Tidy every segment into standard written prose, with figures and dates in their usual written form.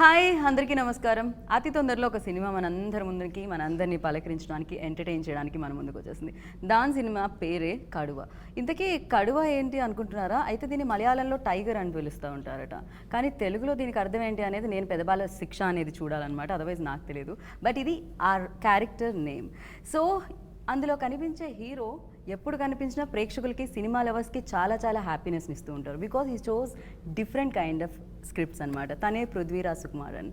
Hi అందరికీ నమస్కారం. అతి తొందరలో ఒక సినిమా మనందరి ముందుకి మనందరినీ పలకరించడానికి ఎంటర్టైన్ చేయడానికి మన ముందుకు వచ్చేసింది. దాని సినిమా పేరే కడువ. ఇంతకీ కడువ ఏంటి అనుకుంటున్నారా? అయితే దీన్ని మలయాళంలో టైగర్ అని పిలుస్తూ ఉంటారట. కానీ తెలుగులో దీనికి అర్థం ఏంటి అనేది నేను పెదబాల శిక్ష అనేది చూడాలన్నమాట. అదర్వైజ్ నాకు తెలియదు. బట్ ఇది ఆ క్యారెక్టర్ నేమ్. సో అందులో కనిపించే హీరో ఎప్పుడు కనిపించినా ప్రేక్షకులకి సినిమా లవర్స్కి చాలా చాలా హ్యాపీనెస్ని ఇస్తూ ఉంటారు. బికాజ్ ఈ shows different kind of scripts అనమాట. తనే పృథ్వీరాజ్ సుకుమారన్.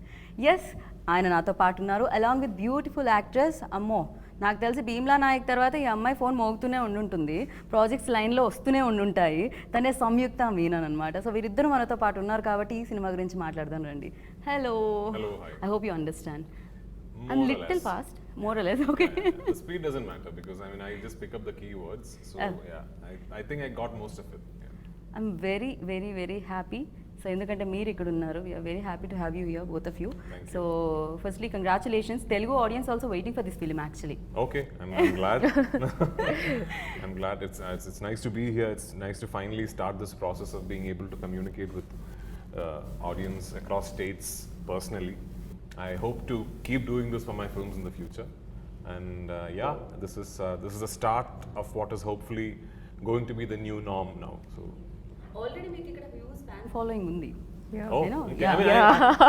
ఎస్, ఆయన నాతో పాటు ఉన్నారు అలాంగ్ విత్ బ్యూటిఫుల్ యాక్ట్రెస్. అమ్మో, నాకు తెలిసి భీమ్లా నాయక్ తర్వాత ఈ అమ్మాయి ఫోన్ మోగుతూనే ఉండుంటుంది, ప్రాజెక్ట్స్ లైన్లో వస్తూనే ఉండుంటాయి. తనే సంయుక్త మీనన్ అనమాట. సో వీరిద్దరు మనతో పాటు ఉన్నారు కాబట్టి ఈ సినిమా గురించి మాట్లాడదాం రండి. Hello, I hope you understand. I'm little fast, more or less, okay. The speed doesn't matter because I just pick up the keywords. So I think I got most of it. Yeah. I'm very, very, very happy. So ఎందుకంటే మీరు ఇక్కడ ఉన్నారు. We are very happy to have you here, both of you. So firstly, congratulations. Telugu audience also waiting for this film actually. Okay, I'm glad. I'm glad. It's nice to be here. It's nice to finally start this process of being able to communicate with audience across states personally. I hope to keep doing this for my films in the future, and this is the start of what is hopefully going to be the new norm now. So already meeku ikkada views fan following undi. Yeah. You know? Okay.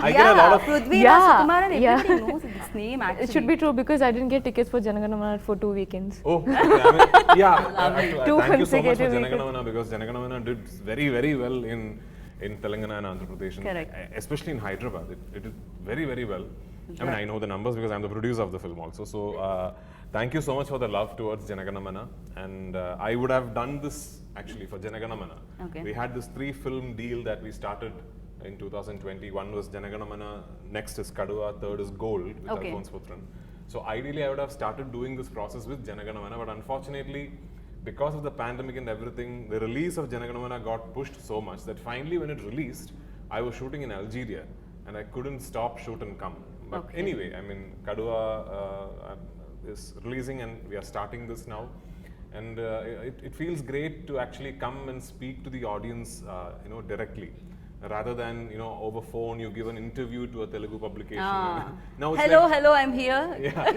I get a lot of Prithviraj Sukumaran. Everybody knows this name actually. It should be true because I didn't get tickets for Janaganamana for 2 weekends. Oh, thank you so much for Janaganamana because Janaganamana did very, very well in Telangana and Andhra Pradesh, especially in Hyderabad. It did very, very well. I mean, I know the numbers because I'm the producer of the film also. So thank you so much for the love towards Janaganamana. And I would have done this actually for Janaganamana. Okay. We had this 3-film deal that we started in 2020. One was Janaganamana, next is Kaduva, third is Gold with Alphonse Putran. So ideally I would have started doing this process with Janaganamana, but unfortunately because of the pandemic and everything, the release of Janaganamana got pushed so much that finally when it released, I was shooting in Algeria and I couldn't stop, shoot and come. But anyway, I mean, Kaduva is releasing and we are starting this now. And it feels great to actually come and speak to the audience, directly. Rather than, over phone, you give an interview to a Telugu publication. Now it's hello, I'm here.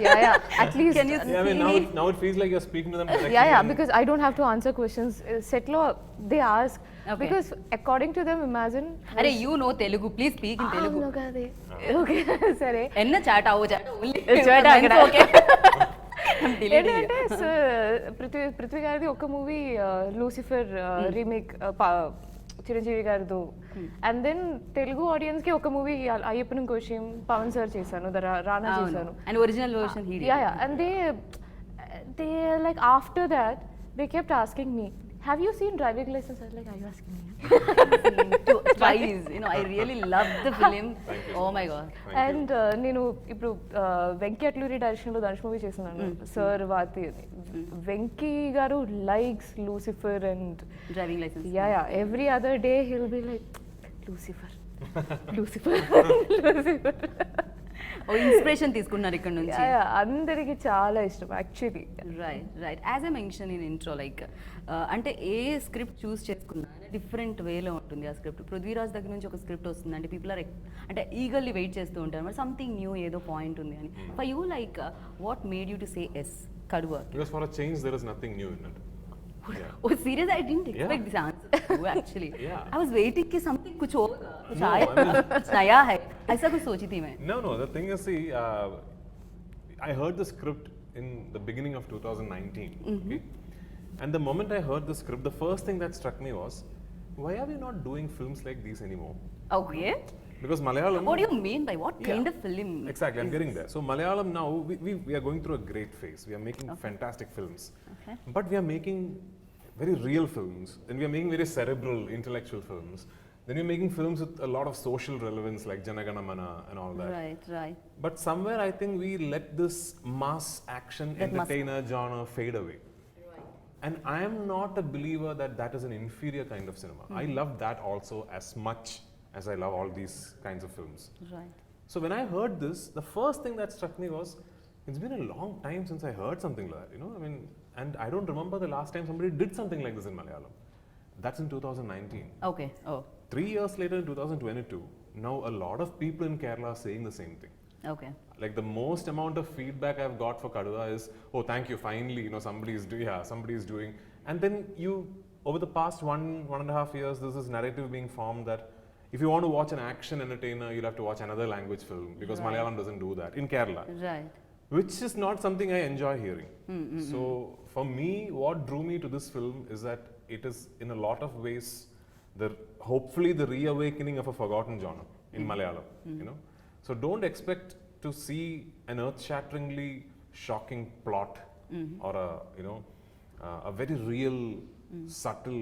Yeah. At least. Can you I mean, now it feels like you're speaking to them directly. Yeah, because I don't have to answer questions. Set law, they ask. Because according to them, imagine. Arey, you know Telugu, please speak in Telugu. No, kade. Okay, sorry. Enna chat avu chat only. Chat agada. Okay. ఏంటంటే పృథ్వీ గారిది ఒక movie Lucifer remake Chiranjeevi గారితో, and then Telugu audience కి ఒక movie Ayyappan కోశం Pawan sir చేశాను, రానా చేశాను, and original version he did. And they like after that they kept asking me, have you seen Driving License? I was like, are you asking me? Twice. I really loved the film. Oh my god. And నేను ఇప్పుడు Venky Atluri direction లో Dhanush movie చేస్తున్నాను, sir Vaathi. Venky garu likes Lucifer and driving licence. Every other day he'll be like Lucifer. Inspiration తీసుకున్నారు ఇక్కడ నుంచి. అందరికి చాలా ఇష్టం actually. Right as I mention in intro, like అంటే ఏ స్క్రిప్ట్ చూస్ చేసుకున్నా డిఫరెంట్ వేలో ఉంటుంది ఆ స్క్రిప్ట్. పృథ్వీరాజ్ దగ్గర నుంచి ఒక స్క్రిప్ట్ వస్తుంది అంటే పీపుల్ ఆర్ అంటే ఈగర్లీ వెయిట్ చేస్తూ ఉంటారు, మరి సంథింగ్ న్యూ ఏదో పాయింట్ ఉంది అని. For you, like what made you to say yes Kaduva? Because for a change there is nothing new in it. Oh, serious? I didn't expect this answer actually. I was waiting कि something कुछ होगा, कुछ आया, कुछ नया है, ऐसा कुछ सोची थी मैं. No, the thing is, see, I heard the script in the beginning of 2019. Okay? And the moment I heard the script, the first thing that struck me was, why are we not doing films like these anymore? Okay. Because Malayalam. What do you mean by what kind of film? Exactly, I'm getting there. So Malayalam now, we are going through a great phase. We are making fantastic films. Okay. But we are making very real films. Then we are making very cerebral, intellectual films. Then we're making films with a lot of social relevance like Janaganamana and all that. Right. But somewhere I think we let this mass action entertainer genre fade away. And I am not a believer that is an inferior kind of cinema. I love that also as much as I love all these kinds of films. Right. So when I heard this, the first thing that struck me was, it's been a long time since I heard something like that, I mean, and I don't remember the last time somebody did something like this in Malayalam. That's in 2019. Okay. 3 years later in 2022, now a lot of people in Kerala are saying the same thing. Okay Like the most amount of feedback I've got for Kaduva is, oh, thank you, finally, somebody is doing. And then over the past 1.5 years, there's this narrative being formed that if you want to watch an action entertainer, you'll have to watch another language film because Malayalam doesn't do that in Kerala. Right Which is not something I enjoy hearing. So for me, what drew me to this film is that it is in a lot of ways hopefully the reawakening of a forgotten genre in Malayalam. So don't expect to see an earth-shatteringly shocking plot or a very real, subtle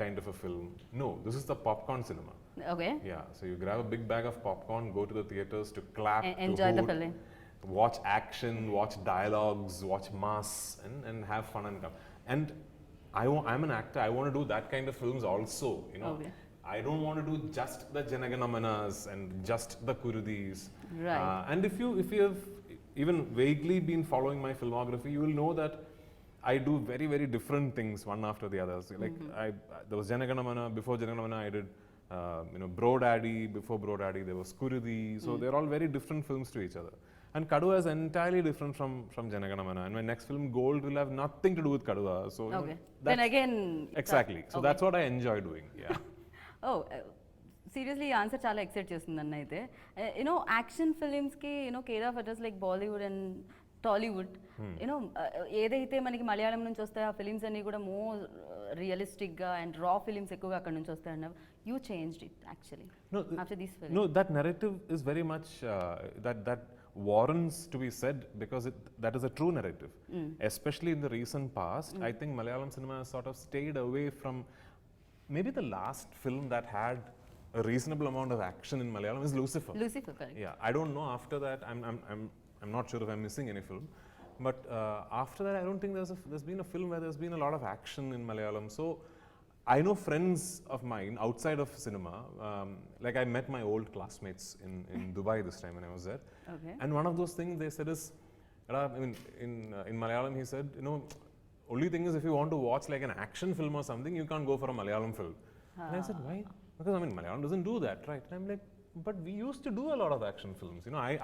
kind of a film. No, this is the popcorn cinema. Okay Yeah, so you grab a big bag of popcorn, go to the theaters to clap, enjoy to the hoot, film. watch action, watch dialogues, watch mass, and have fun and come. And I'm an actor. I want to do that kind of films also. Okay. I don't want to do just the Janaganamanas and just the Kurudis. Right. And if you have even vaguely been following my filmography, you will know that I do very, very different things one after the others. Like there was Janaganamana. Before Janaganamana, I did Bro Daddy. Before Bro Daddy, there was Kurudi. So they're all very different films to each other. And Kaduva is entirely different from Janaganamana. And my next film, Gold, will have nothing to do with Kaduva. So Okay. Then again. Exactly. So that's what I enjoy doing. Yeah. Oh seriously ఈ answer చాలా excite చేస్తుంది నన్ను అయితే action ఫిలిమ్స్కి care of address like Bollywood and Tollywood ఏదైతే మనకి మలయాళం నుంచి వస్తాయో ఆ ఫిలిమ్స్ అన్ని కూడా మోర్ రియలిస్టిక్గా అండ్ రా ఫిలిమ్స్ ఎక్కువగా అక్కడ నుంచి వస్తాయన్న you changed it actually after this film. No, that narrative is very much that warrants to be said because that is a true narrative. Especially in the recent past, I think Malayalam cinema has sort of stayed away from maybe the last film that had a reasonable amount of action in Malayalam is Lucifer. Lucifer, correct. Yeah, I don't know after that. I'm not sure if I'm missing any film, but after that, I don't think there's been a film where there's been a lot of action in Malayalam. So I know friends of mine outside of cinema. Like I met my old classmates in Dubai this time when I was there. Okay. And one of those things they said is, in Malayalam he said, only thing is if you want to watch like an action film or something, you can't go for a Malayalam film. And I said, why? Because Malayalam doesn't do that, right? And I'm like, but we used to do a lot of action films.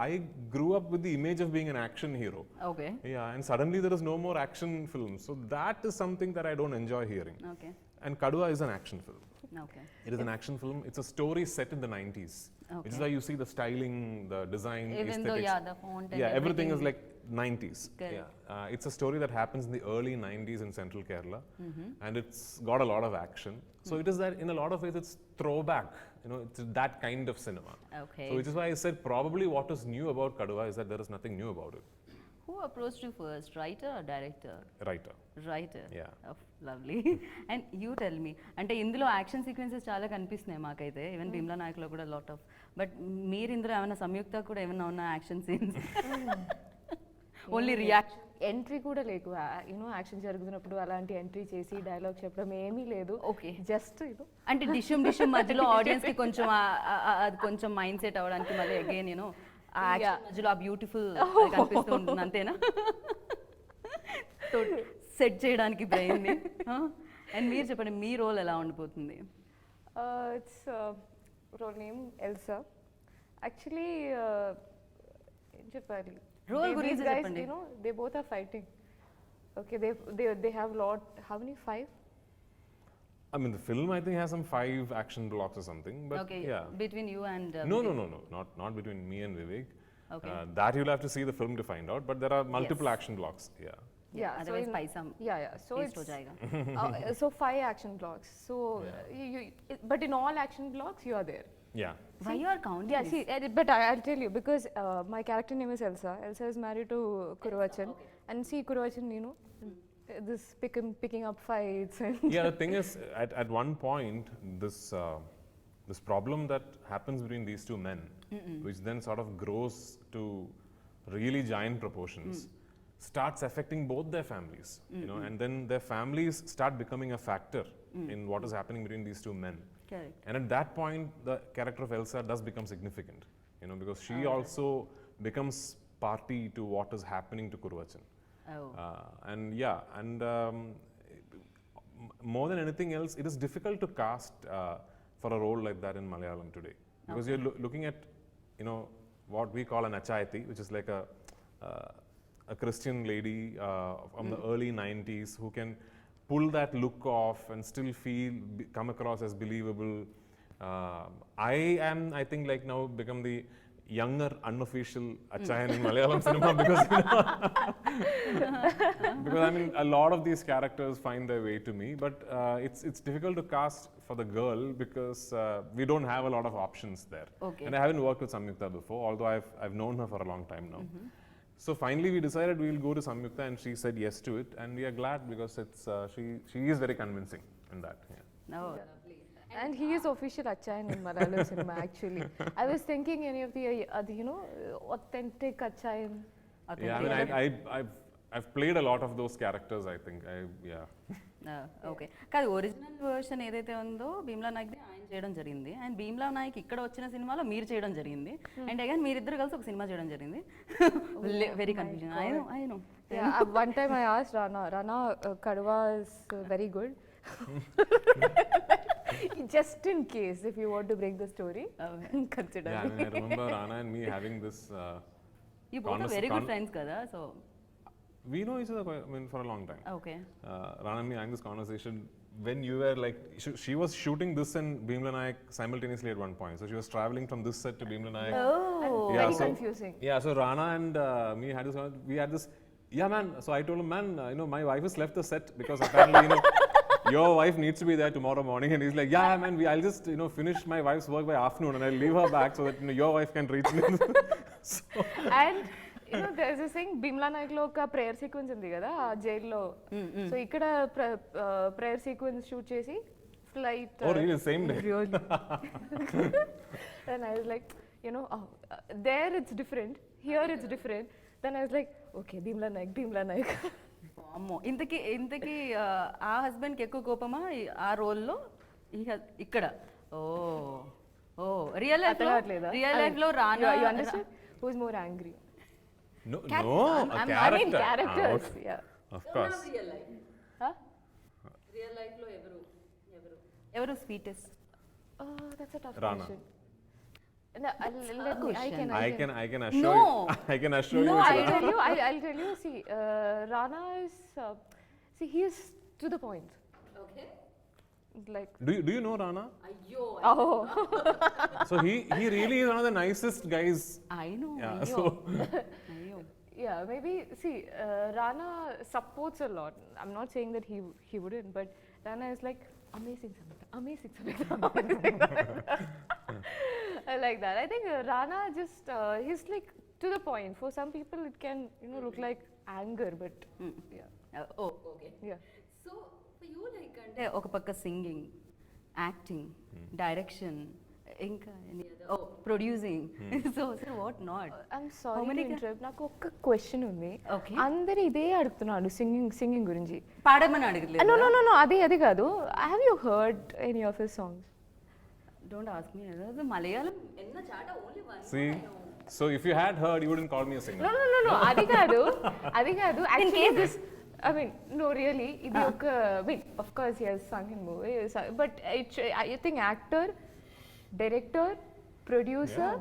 I grew up with the image of being an action hero. Okay. Yeah, and suddenly there is no more action films. So that is something that I don't enjoy hearing. Okay. And Kaduva is an action film. Okay. It is an action film. It's a story set in the 90s. Which is why you see the styling, the design, Even aesthetics. though, the font and everything is like 90s. Correct. Yeah. It's a story that happens in the early 90s in central Kerala. And it's got a lot of action. So it is that in a lot of ways it's throwback. It's that kind of cinema. Okay. So which is why I said probably what is new about Kaduva is that there is nothing new about it. Who approached you first, writer or director? Writer. Writer Yeah. Lovely and you tell me అంటే ఇందులో action sequences చాలా కనిపిస్తున్నాయి మాకైతే even Bheemla నాయక్లో కూడా lot of but మీరు ఇందులో ఏమైనా సంయుక్త కూడా ఏమైనా ఉన్న action scenes only reaction entry కూడా లేకు యాక్షన్ జరుగుతున్నప్పుడు అలాంటి ఎంట్రీ చేసి డైలాగ్ చెప్పడం ఏమీ లేదు. ఓకే జస్ట్ అంటే డిషుమ్ మధ్యలో ఆడియన్స్ కి కొంచెం అది కొంచెం మైండ్ సెట్ అవ్వడానికి మళ్ళీ అగైన్ ఆ యాక్షన్ మధ్యలో ఆ బ్యూటిఫుల్ కనిపిస్తూ ఉంటుంది అంతేనా సెట్ చేయడానికి బ్రెయిన్ని. అండ్ మీరు చెప్పండి మీ రోల్ ఎలా ఉండిపోతుంది? It's role name Elsa. Actually ఏం చెప్పాలి, రోల్ గురించి చెప్పండి. They both are fighting. Okay, they have lot. How many? 5? The film I think has some 5 action blocks or something. But Okay, yeah. between you and No, not between me and Vivek. Okay. That you'll have to see the film to find out. But there are multiple action blocks. Yeah. Yeah, otherwise so paisa so waste ho jayega. So 5 action blocks. So but in all action blocks you are there. Yeah. Why you are counting? Yeah, see, but I'll tell you because my character name is Elsa. Elsa is married to Kuruvachan, and see Kuruvachan, this picking up fights and Yeah, the thing is, at one point, this problem that happens between these two men, which then sort of grows to really giant proportions, starts affecting both their families, and then their families start becoming a factor in what is happening between these two men. Correct. And at that point, the character of Elsa does become significant, because she also becomes party to what is happening to Kuruvachan. Oh. More than anything else, it is difficult to cast for a role like that in Malayalam today. because you're looking at, you know, what we call an achayati, which is like a Christian lady from the early 90s who can pull that look off and still come across as believable. I think like now become the younger unofficial Achayan in Malayalam cinema because, you know, because I mean a lot of these characters find their way to me, but it's difficult to cast for the girl because we don't have a lot of options there. Okay. And I haven't worked with Samyukta before, although I've known her for a long time now. So finally we decided we'll go to Samyukta and she said yes to it, and we are glad because it's she is very convincing in that. Yeah. Oh, And he is official Achayan in Malayalam cinema actually. I was thinking any of the other, you know, authentic Achayan. Yeah, I mean I've played a lot of those characters, I think. Okay కాదు original version ఏదైతే ఉందో భీమ్లా నాయక్ది ఆయన చేయడం జరిగింది, and Bheemla Naik ఇక్కడ వచ్చిన సినిమాలో మీరు చేయడం జరిగింది, అండ్ అగైన్ మీరిద్దరు కలిసి ఒక సినిమా చేయడం జరిగింది. Very confusion. I know. One time I asked Rana, Kaduva is very good. Just in case, if you want to break the story, consider. Yeah, I mean, I remember Rana and me having this. You both are very good friends, kada, so. We know each other for a long time. Okay. Rana and me having this conversation when you were like, she was shooting this and Bhimla Nayak simultaneously at one point. So she was traveling from this set to Bhimla Nayak. Oh. Yeah, very confusing. Yeah, so Rana and me had this, we had this, yeah man, so I told him, man, you know, my wife has left the set because apparently, you know, your wife needs to be there tomorrow morning. And he's like, yeah man, I'll just, you know, finish my wife's work by afternoon and I'll leave her back so that, you know, your wife can reach me. So, And you know, there's this thing, Bhimla Nayak lo oka prayer sequence undi kada aa jail lo. So ikkada prayer sequence shoot chesi flight. Oh really? Same day? Really. And I was like, you know, there it's different, here it's different. Then I was like, okay, Bhimla Nayak. అమ్మో, ఇంతకీ ఆ హస్బెండ్కి ఎక్కువ కోపమా ఆ రోల్లో ఇక్కడ? ఓ real life లో రానా? You understand? Who's more angry? No, a character. I mean characters, yeah. Of course. Huh? Real life లో ఎవరు sweetest? That's a tough Rana. question. No, I can assure you. I can assure you. I'll tell you. See, Rana is. See, he is to the point. Okay. Like. Do you know Rana? అయ్యో. Oh. So he really is one of the nicest guys. I know. Yeah. అయ్యో. So Yeah, maybe. See, Rana supports a lot. I'm not saying that he wouldn't, but Rana is like amazing something. I like that. I think Rana just he's like to the point. For some people, it can, you know, look like anger, but yeah. Oh, okay. Yeah. So for you, like, అంటే ఒక పక్క singing, acting, direction, ఇంకా producing, so what not? I'm sorry to interrupt. నాకు ఒక్క question ఉంది. Okay. అందరు ఇదే అడుగుతున్నాడు సింగింగ్ గురించి. పాడమని అడగలేదు. No. అది కాదు. Have you heard any of his songs? Don't ask me. Malayalam ఎన్న చాట only one. see, so if you had heard, you wouldn't call me a singer. No. అది కాదు. Actually, this. I mean, no, really. ఇది ఒక. I mean, of course, he has sung in movies, but I think actor, director, producer.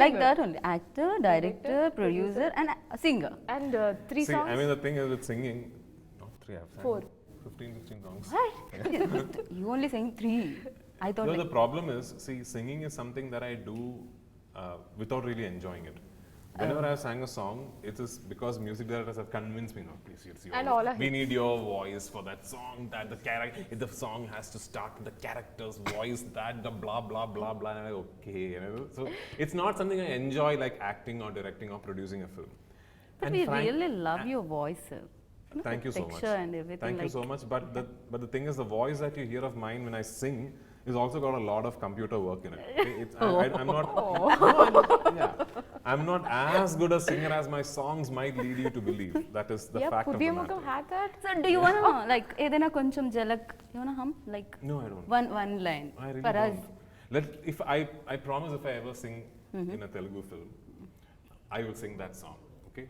Like that only. Actor, director, producer, and singer. And 3 See, songs. I mean the thing is with singing, not 3, I've sang 4. 15-16 songs. What? You only sing 3. I thought. No, like, the problem is, see, singing is something that I do without really enjoying it. Whenever I sang a song, it is because music directors have convinced me, no, please, And all we need your voice for that song, that the character, the song has to start with the character's voice, that the blah, blah, blah, blah, and I'm like, okay. You know? So it's not something I enjoy like acting or directing or producing a film. but we really love your voice, sir. Thank you so much. Texture and everything. Thank you so much. But the thing is, the voice that you hear of mine when I sing is also got a lot of computer work in it. I'm not. I'm not as good a singer as my songs might lead you to believe. That is the fact of the matter. had that. So do you wanna like ఏదైనా కొంచెం జలక్, you wanna hum like No, I don't. one line I really for us? don't. If I promise, if I ever sing in a Telugu film, I will sing that song. Okay,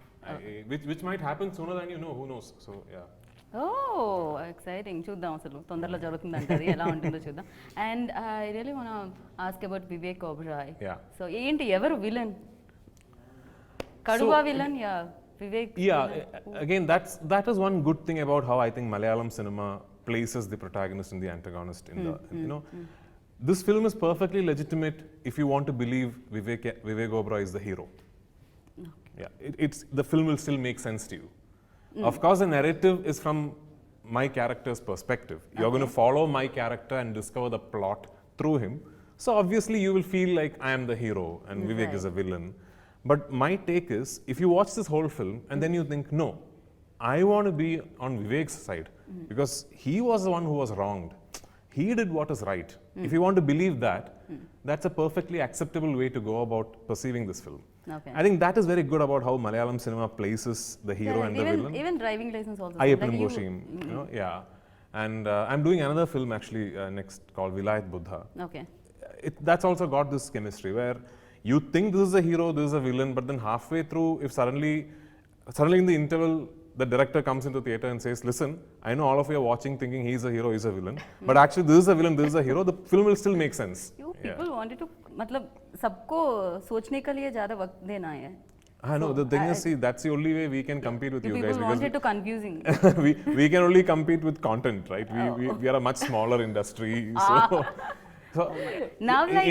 which might happen sooner than you know. Who knows? So yeah. Oh exciting, చూద్దాం అసలు తొందరలో జరుగుతుంది అంటది, ఎలా ఉంటుందో చూద్దాం. And I really want ask about Vivek Oberoi. Yeah. So ఏంటి, ఎవరు విలన్? కడువా విలన్ యా Vivek? Again, that is one good thing about how I think Malayalam cinema places the protagonist and the antagonist in the, you know, this film is perfectly legitimate if you want to believe Vivek Oberoi is the hero. Yeah, it's the film will still make sense to you. Of course, the narrative is from my character's perspective. You're going to follow my character and discover the plot through him. So obviously, you will feel like I am the hero and Vivek is a villain. But my take is, if you watch this whole film and then you think, no, I want to be on Vivek's side because he was the one who was wronged. He did what is right. If you want to believe that, that's a perfectly acceptable way to go about perceiving this film. Okay. I think that is very good about how Malayalam cinema places the hero and the villain. Even driving license also. Ayyappan Goshim, you know, yeah. And I'm doing another film actually next called Vilayat Buddha. Okay. That's also got this chemistry where you think this is a hero, this is a villain, but then halfway through, if suddenly in the interval, the director comes into theater and says, listen, I know all of you are watching thinking he's a hero, he's a villain, but actually this is a villain, this is a hero, the film will still make sense. You people wanted to, मतलब सबको सोचने के लिए ज़्यादा वक्त देना है. I know, the thing is, see, that's the only way we can compete with you guys. People wanted to confusing. we can only compete with content, right? We are a much smaller industry, so Now, like,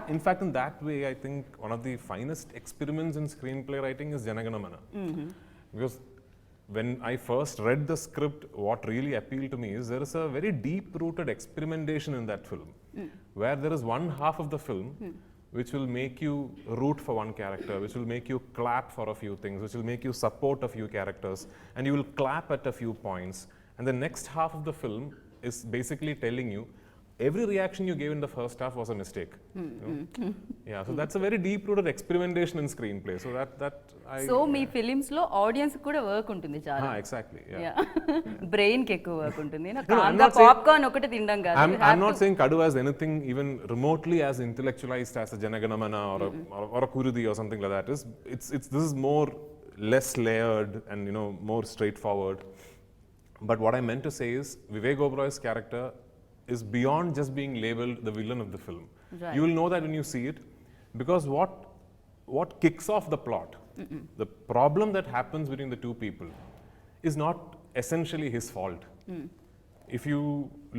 in fact, in that way, I think one of the finest experiments in screenplay writing is Janagana Mana. Because when I first read the script, what really appealed to me is there is a very deep-rooted experimentation in that film, where there is one half of the film which will make you root for one character, which will make you clap for a few things, which will make you support a few characters, and you will clap at a few points. And the next half of the film is basically telling you every reaction you gave in the first half was a mistake. You know? Yeah, so that's a very deep-rooted experimentation in screenplay. So so me films లో audience కూడా work ఉంటుంది చాలా. Exactly. Brain కి ఎక్కువ work ఉంటుంది. I'm not popcorn ఒకటి తినడం కాదు. I'm not saying Kaduva has anything even remotely as intellectualized as a Janaganamana or a Kurudi or something like that. This is more less layered and, you know, more straightforward. But what I meant to say is Vivek Oberoi's character is beyond just being labeled the villain of the film. Right. You will know that when you see it, because what kicks off the plot, the problem that happens between the two people, is not essentially his fault. If you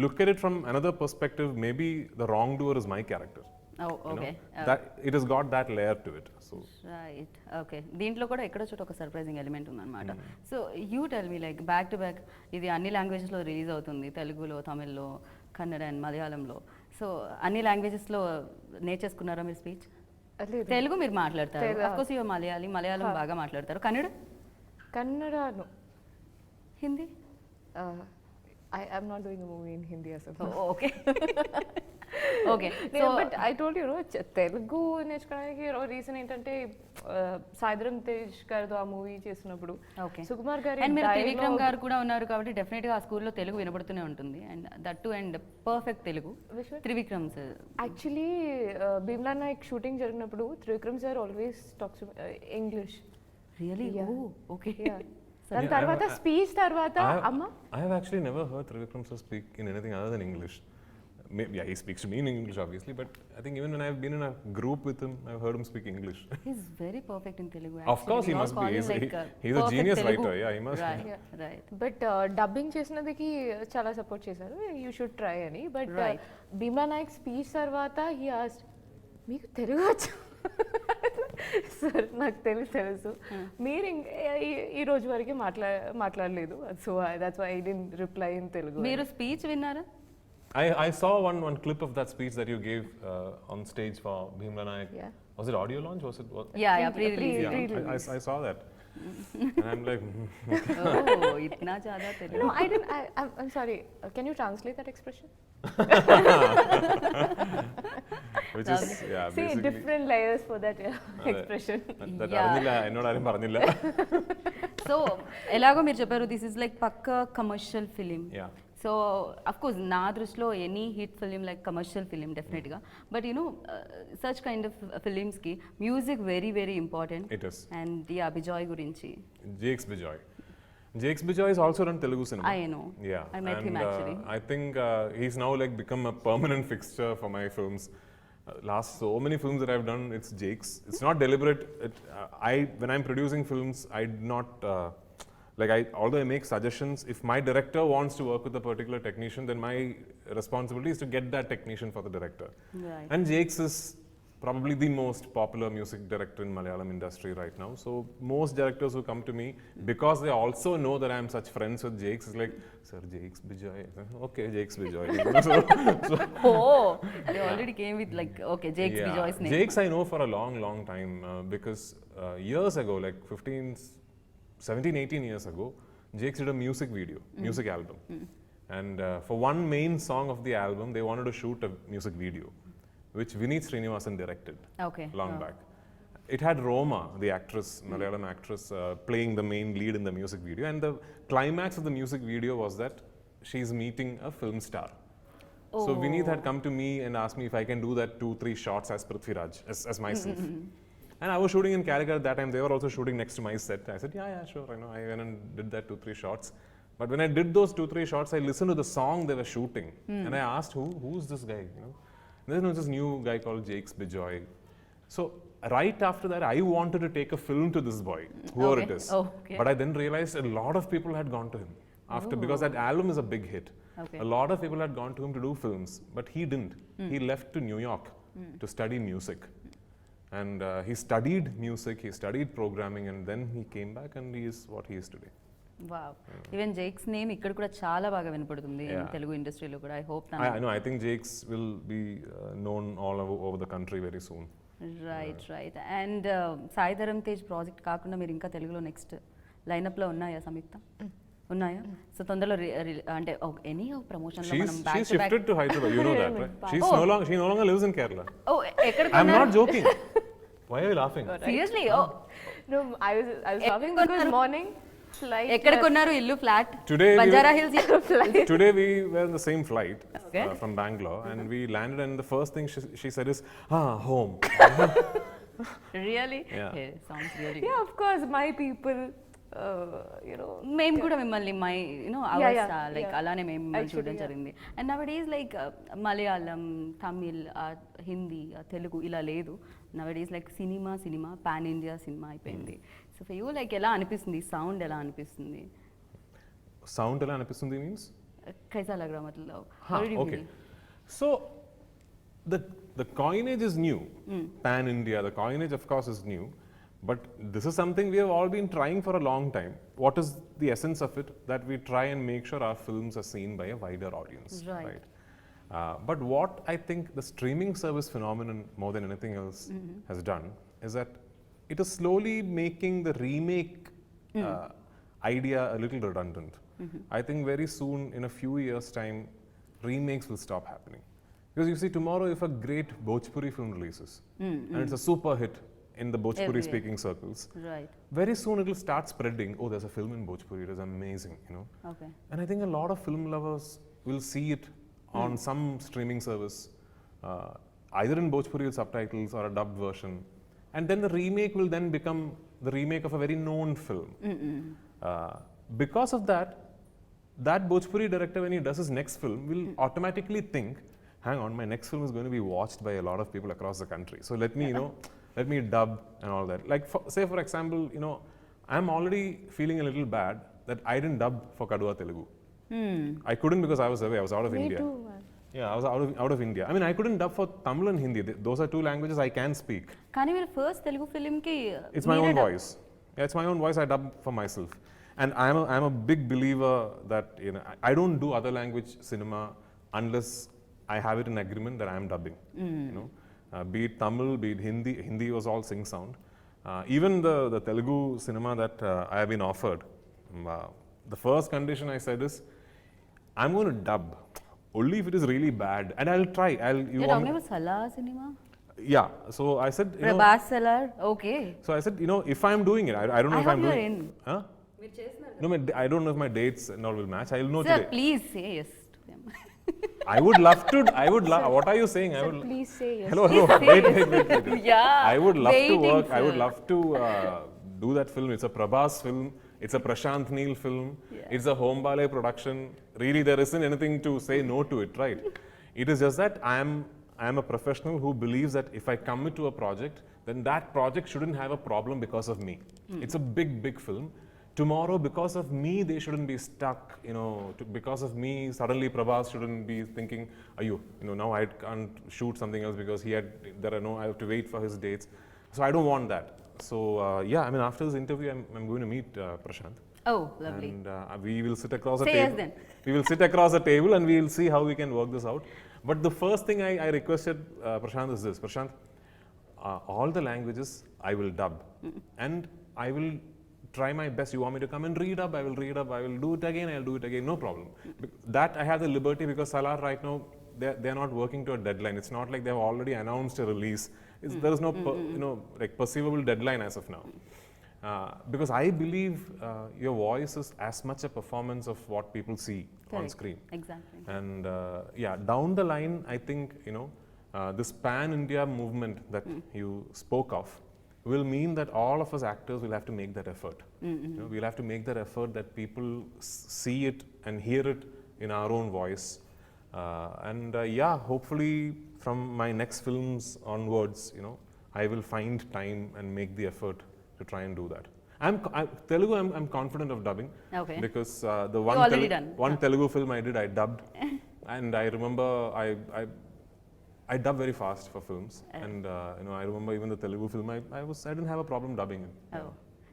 look at it from another perspective, maybe the wrongdoer is my character. Oh, okay. That it has got that layer to it. So right, okay. దీంట్లో కూడా ఎక్కడో చోట ఒక surprising element ఉందన్నమాట. So you tell me, like back to back ఇది అన్ని లాంగ్వేజెస్లో release అవుతుంది, తెలుగులో, తమిళ్లో, కన్నడ అండ్ మలయాళంలో. సో అన్ని లాంగ్వేజెస్లో నేర్చేసుకున్నారా మీరు స్పీచ్? తెలుగు మీరు మాట్లాడతారు, అఫ్కోర్స్ యువర్ మలయాళం బాగా మాట్లాడతారు. Kannada Hindi? I'm not doing a movie in Hindi as well. Okay okay. But I told you Telugu నేర్చుకోవడానికి రీజన్ ఏంటంటే సాయిధరం తేజ్ గారితో ఆ మూవీ చేస్తున్నప్పుడు సుకుమార్ గారు అండ్ మీరు త్రివిక్రమ్ గారు కూడా ఉన్నారు కాబట్టి డెఫినెట్ గా ఆ స్కూల్లో తెలుగు వినబడుతూనే ఉంటుంది. And that too and perfect Telugu. Trivikram sir actually Bheemla Nayak shooting జరిగినప్పుడు Trivikram sir always talks English. Really? Okay. దాని తర్వాత స్పీచ్ తర్వాత అమ్మ I have actually never heard Trivikram sir speak in anything other than English. Maybe, yeah, he speaks to me in English obviously, but I think even when I've been in a group with him, I've heard him speak English. He's very perfect in Telugu. Of course he must be. He's a genius writer. Yeah, he must be. Right. But dubbing చేసినందుకి చాలా support చేశారు, you should try అని. But Bheemla Nayak speech తర్వాత he asked, మీకు తెలుగు వచ్చా? Sir నాకు తెలుసు, మీరు ఈ రోజు వరకు మాట్లాడలేదు, so that's why I didn't reply in Telugu. మీరు స్పీచ్ విన్నారా? I saw one clip of that speech that you gave on stage for Bhimla Nayak. Yeah. Was it audio launch? Was it what? Yeah, pre-release. Yeah, I saw that. And I'm like, oh, itna zyada Telugu. No, I didn't. I'm sorry. Can you translate that expression? which is See, basically different layers for that expression. That arnilla ennod arum parnilla. So elago meer chepparu, this is like pakka commercial film. Yeah. So of course na drishlo any hit film like commercial film definitely ga, but you know such kind of films ki music very very important. It is. And Bijoy gurinchi, JX Bijoy. Jakes Bijoy has also done Telugu cinema. I know. Yeah. I met him actually. I think he's now like become a permanent fixture for my films. Last so many films that I've done, it's Jakes. It's not deliberate. When I'm producing films, I do not although I make suggestions, if my director wants to work with a particular technician, then my responsibility is to get that technician for the director. Right. And Jakes is probably the most popular music director in Malayalam industry right now. So most directors who come to me, because they also know that I'm such friends with Jakes, is like, sir, Jakes Bijoy. Okay, Jakes Bijoy. Oh, they already came with like, okay, Jakes Bijoy's name. Jakes I know for a long, long time because years ago, like 17, 18 years ago, Jakes did a music video, music album. And for one main song of the album, they wanted to shoot a music video, which Vineet Srinivasan directed long back. It had Roma, the actress, Malayalam actress, playing the main lead in the music video. And the climax of the music video was that she's meeting a film star. So Vineet had come to me and asked me if I can do that 2-3 shots as Prithviraj, as myself. And I was shooting in Calicut at that time. They were also shooting next to my set. I said, yeah, sure. I know. I went and did that 2-3 shots. But when I did those 2-3 shots, I listened to the song they were shooting. And I asked, who's this guy? You know? There's this new guy called Jakes Bijoy. So right after that, I wanted to take a film to this boy, whoever it is. But I then realized a lot of people had gone to him because that album is a big hit. A lot of people had gone to him to do films, but he didn't. He left to New York to study music. And he studied music, he studied programming, and then he came back and he is what he is today. Wow even Jakes name ఇక్కడ కూడా చాలా బాగా వినపడుతుంది తెలుగు ఇండస్ట్రీలో కూడా. I hope I think Jakes will be known all over the country very soon. Right and Sai Dharam Tej project కాకుండా మీరు ఇంకా తెలుగులో నెక్స్ట్ లైనప్లో ఉన్నాయా సంయుక్త? ఉన్నాయా? సో తొందరలో అంటే ఎనీ ప్రమోషన్ లో మనం She's shifted to Hyderabad, you know that, right? She no longer lives in Kerala. ఎక్కడ? I'm not joking. Why are you laughing? Seriously? No, I was laughing because morning flight. ఎక్కడ కొన్నారు ఇల్లు? Flat Banjara Hills? Today we were in the same flight from Bangalore and we landed and the first thing she said is, home. Really? Yeah. Sounds really Yeah, of course, my people, మేము కూడా మిమ్మల్ని like అలానే మేము మిమ్మల్ని చూడడం జరిగింది. And now days like Malayalam, Tamil, Hindi, Telugu ఇలా లేదు. Now days like cinema pan India cinema అయిపోయింది. సో ఫర్ యూ లైక్ ఎలా అనిపిస్తుంది? సౌండ్ ఎలా అనిపిస్తుంది? సౌండ్ ఎలా అనిపిస్తుంది means కైసా లగ్ రహా మతలబ్? Okay. So the coinage is new. Pan India, the coinage of course is new. But this is something we have all been trying for a long time. What is the essence of it? That we try and make sure our films are seen by a wider audience. Right. But what I think the streaming service phenomenon more than anything else has done is that it is slowly making the remake idea a little redundant. I think very soon, in a few years' time, remakes will stop happening. Because you see, tomorrow if a great Bhojpuri film releases and it's a super hit in the Bhojpuri speaking circles, right, very soon it will start spreading. Oh, there's a film in Bhojpuri, it is amazing, Okay. And I think a lot of film lovers will see it on some streaming service, either in Bhojpuri with subtitles or a dubbed version, and then the remake will then become the remake of a very known film. Because of that Bhojpuri director, when he does his next film, will automatically think, hang on, my next film is going to be watched by a lot of people across the country. So let me, let me dub and all that. Like, say for example, I'm already feeling a little bad that I didn't dub for Kaduva Telugu. I couldn't because I was away. I was out of India. Me too, man. Yeah, I was out of India. I mean, I couldn't dub for Tamil and Hindi. Those are two languages I can speak. కానీ మీరు first Telugu film కి It's my own voice. Yeah, it's my own voice. I dub for myself. And I'm a big believer that I don't do other language cinema unless I have it in agreement that I am dubbing. Be it Tamil, be it Hindi. Hindi was all sing sound. Even the Telugu cinema that I have been offered, the first condition I said is, I'm going to dub only if it is really bad, and I'll try. You're talking about Salah cinema? Yeah. So I said, Prabhas Salar. Okay. So I said, if I'm doing it, I don't know if I'm doing in. Huh? No, I don't know if my dates and all will match. I'll know Sir, today. please say yes to them. I would love to. What are you saying? Sir, please say yes. Hello. Wait. Yeah. I would love to waiting, work. sir. I would love to do that film. It's a Prabhas film. It's a Prashant Neel film. It's a home ballet production. Really, there isn't anything to say no to it, right? It is just that I am a professional who believes that if I commit to a project, then that project shouldn't have a problem because of me. It's a big film. Tomorrow, because of me, they shouldn't be stuck, because of me, suddenly Prabhas shouldn't be thinking, now I can't shoot something else because I have to wait for his dates. So I don't want that. So after this interview, I'm going to meet Prashant. Oh, lovely. And we will sit across a Say table. yes then. We will sit across a table and we will see how we can work this out. But the first thing I requested Prashant is this. Prashant, all the languages I will dub. And I will try my best. You want me to come and redub? I will redub. I will do it again. I'll do it again. No problem. That I have the liberty because Salar right now, they're not working to a deadline. It's not like they've already announced a release. There is no perceivable deadline as of now. Because I believe your voice is as much a performance of what people see on screen. Exactly. And down the line, I think this pan-India movement that you spoke of will mean that all of us actors will have to make that effort. We'll have to make that effort that people see it and hear it in our own voice. Hopefully from my next films onwards, I will find time and make the effort to try and do that. Telugu, I'm confident of dubbing. Okay. Because the You already done. one Telugu film I did, I dubbed. And I remember I dub very fast for films, and I remember even the Telugu film. I didn't have a problem dubbing it. Oh.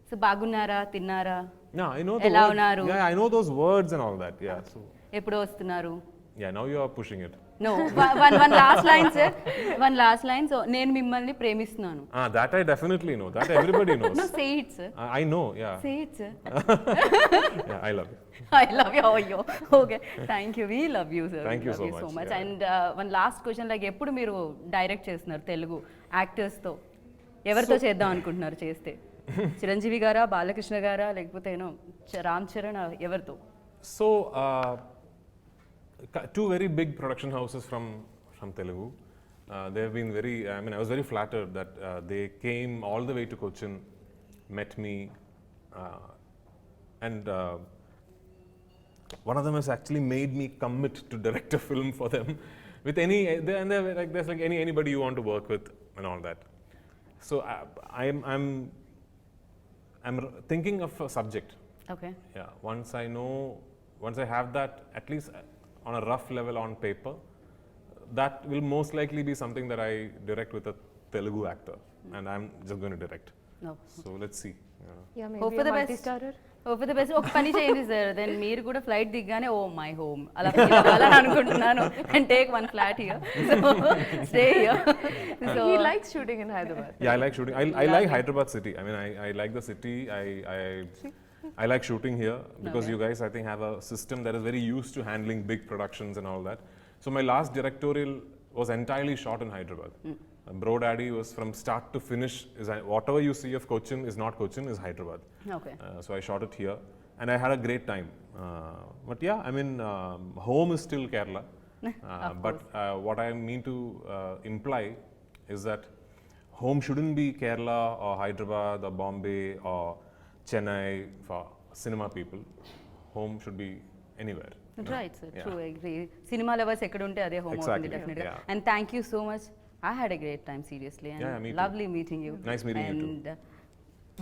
So bagunnara, tinnara. Yeah, I know the Ela word. unnaru. Yeah, I know those words and all that. Yeah, so Eppudu vastunaru? yeah, now you are pushing it. No, one last line, sir. One last line. So నేను మిమ్మల్ని ప్రేమిస్తున్నాను. That I definitely know. That everybody knows. No, say it, sir. I know. Yeah. Say it, sir. Yeah, I love you. I love you. Oh, yo. Okay. Thank you. We love you, sir. Thank you so much. Yeah. And one last question, like ఎప్పుడు మీరు direct చేస్తున్నారు తెలుగు యాక్టర్స్తో ఎవరితో చేద్దాం అనుకుంటున్నారు చేస్తే చిరంజీవి గారా బాలకృష్ణ గారా లేకపోతే రామ్ చరణ్ ఎవరితో? So two very big production houses from Telugu. They have been I was very flattered that they came all the way to Cochin, met me, and one of them has actually made me commit to direct a film for them with there's like anybody you want to work with and all that. So I'm thinking of a subject. Okay. Yeah, once I have that at least on a rough level on paper, that will most likely be something that I direct with a Telugu actor, and I'm just going to direct. No. So let's see. Yeah, Hope for the best. Hope for the best. ఒక పని చేయండి sir, then మీరు కూడా flight దిగ్గానే oh my home అలా అలా అనుకుంటున్నాను and take one flat here so stay here. So He likes shooting in Hyderabad. Yeah, I like shooting. I like Hyderabad city. I mean, I like the city. I like shooting here because you guys, I think, have a system that is very used to handling big productions and all that. So my last directorial was entirely shot in Hyderabad. Bro Daddy was from start to finish. Whatever you see of Cochin is not Cochin, is Hyderabad. Okay. So I shot it here, and I had a great time. But yeah, I mean, home is still Kerala. But what I mean to imply is that home shouldn't be Kerala or Hyderabad or Bombay or Chennai for cinema people. Home should be anywhere. Right, sir. True, I agree. Cinema lovers ఎక్కడ ఉంటే అదే home అవుతుంది డెఫినెట్గా. And thank you so much. I had a great time, seriously, and me too. lovely meeting you. Nice meeting you too. And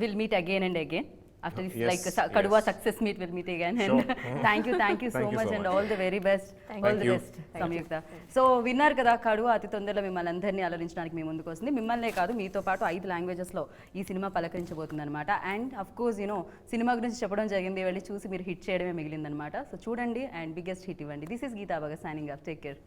we'll meet again and again. After this, Yes, like Kaduva yes. success meet, we'll meet again. Sure. And thank you so Thank you much, so and much. all the very best. All the you. best, Samyukta. So విన్నారు కదా, కడువ అతి తొందరలో మిమ్మల్ని అందరినీ అలరించడానికి మీ ముందుకు వస్తుంది. మిమ్మల్నే కాదు, మీతో పాటు 5 లాంగ్వేజెస్లో ఈ సినిమా పలకరించబోతుంది అనమాట. అండ్ అఫ్ కోర్స్ సినిమా గురించి చెప్పడం జరిగింది, వెళ్ళి చూసి మీరు హిట్ చేయడమే మిగిలిందనమాట. సో చూడండి అండ్ బిగ్గెస్ట్ హిట్ ఇవ్వండి. This is Geetha Bhagat signing off. Take care.